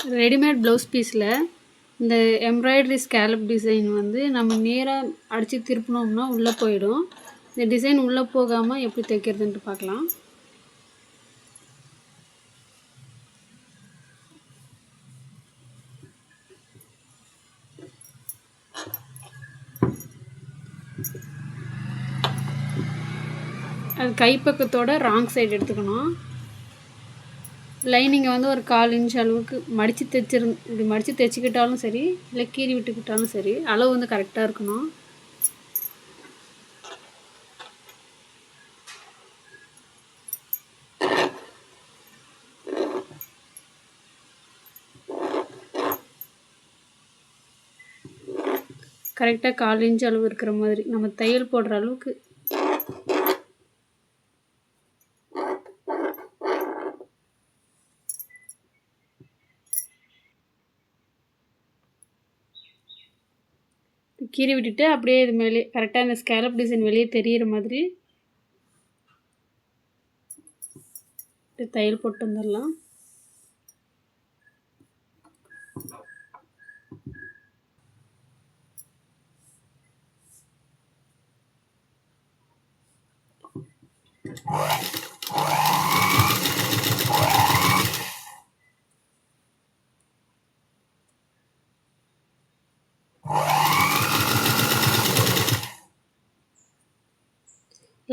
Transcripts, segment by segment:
Readymade blouse பீஸில் இந்த embroidery scallop design வந்து நம்ம நேராக அடித்து திருப்பினோம்னா உள்ளே போயிடும். இந்த டிசைன் உள்ளே போகாமல் எப்படி தைக்கிறதுன்ட்டு பார்க்கலாம். அது கைப்பக்கத்தோட ராங் சைடு எடுத்துக்கணும். லைனிங்கை வந்து ஒரு 1/4 இன்ச் அளவுக்கு மடித்து இப்படி மடித்து தைச்சிக்கிட்டாலும் சரி, இல்லை கீறி விட்டுக்கிட்டாலும் சரி, அளவு வந்து கரெக்டாக இருக்கணும். கரெக்டாக 1/4 இன்ச் அளவு இருக்கிற மாதிரி நம்ம தையல் போடுற அளவுக்கு. கீறி விட்டுட்டு அப்படியே இது மேலே கரெக்டாக இந்த ஸ்கேலப் டிசைன் வெளியே தெரிகிற மாதிரி தையல் போட்டு வந்துடலாம்.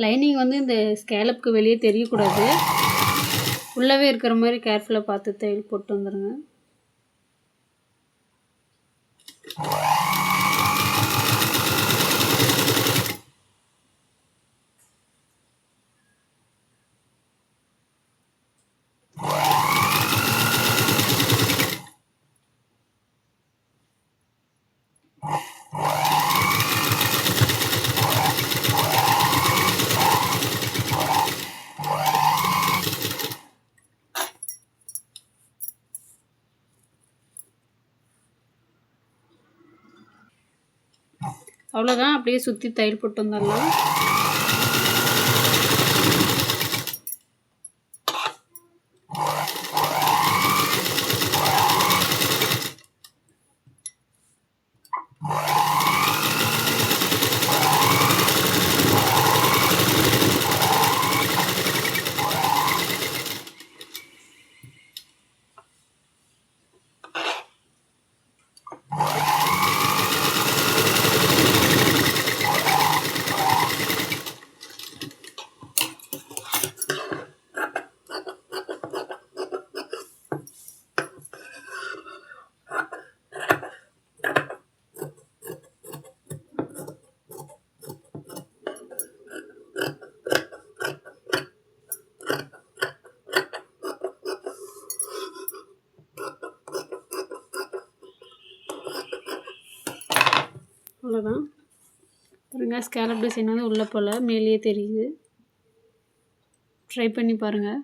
லைனிங் வந்து இந்த ஸ்கேலப்புக்கு வெளியே தெரியக்கூடாது. உள்ளவே இருக்கிற மாதிரி கேர்ஃபுல்லாக பார்த்து தையல் போட்டு வந்துடுங்க. அவ்வளோதான், அப்படியே சுற்றி தையல் போட்டு வந்துடலாம். அவ்வளோதான். பாருங்கள், ஸ்கேலப் டிசைன் வந்து உள்ளே போல் மேலேயே தெரியுது. ட்ரை பண்ணி பாருங்கள்.